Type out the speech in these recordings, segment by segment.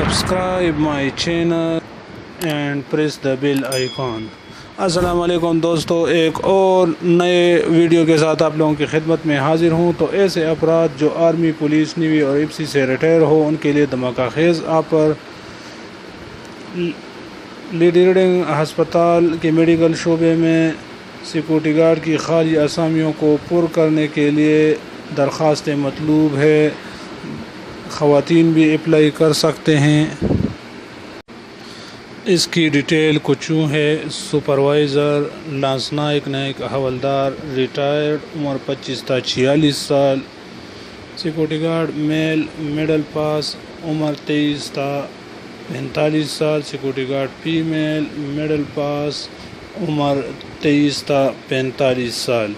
subscribe my channel and press the bell icon. السلام علیکم دوستو، ایک اور نئے ویڈیو کے ساتھ آپ لوگوں کی خدمت میں حاضر ہوں۔ تو ایسے افراد جو آرمی، پولیس، نیوی اور ایف سی سے ریٹائر ہو، ان کے لیے دھماکہ خیز آفر۔ لیڈی ریڈنگ ہسپتال کے میڈیکل شعبے میں سیکورٹی گارڈ کی خالی اسامیوں کو پر کرنے کے لیے درخواستیں مطلوب ہے۔ خواتین بھی اپلائی کر سکتے ہیں۔ اس کی ڈیٹیل کچھ یوں ہے: سپروائزر لانس نائک حوالدار، ریٹائرڈ، عمر 25 تا 46 سال۔ سیکورٹی گارڈ میل، مڈل پاس، عمر 23 تا 45 سال۔ سیکورٹی گارڈ فیمیل، مڈل پاس، عمر 23 تا 45 سال۔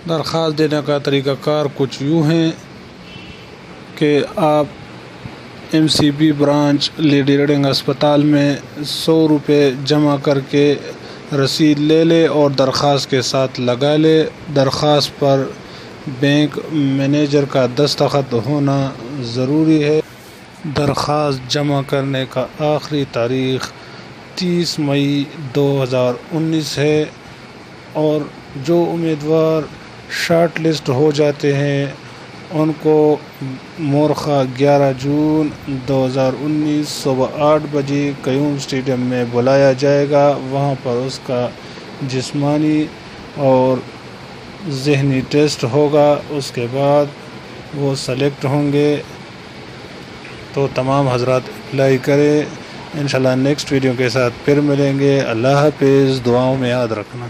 درخواست دینے کا طریقہ کار کچھ یوں ہے کہ آپ M C B branch Lady Reading ہسپتال میں 100 روپے جمع کر کے رسید لے لے اور درخواست کے ساتھ لگا لے۔ درخواست پر بینک مینیجر کا دستخط ہونا ضروری ہے۔ درخواست جمع کرنے کا آخری تاریخ 30 مئی 2019 ہے، اور جو امیدوار شارٹ لسٹ ہو جاتے ہیں ان کو مورخہ 11 جون 2019 صبح 8 بجے قیوم اسٹیڈیم میں بلایا جائے گا۔ وہاں پر اس کا جسمانی اور ذہنی ٹیسٹ ہوگا، اس کے بعد وہ سلیکٹ ہوں گے۔ تو تمام حضرات اپلائی کریں۔ انشاءاللہ نیکسٹ ویڈیو کے ساتھ پھر ملیں گے۔ اللہ حافظ، دعاؤں میں یاد رکھنا۔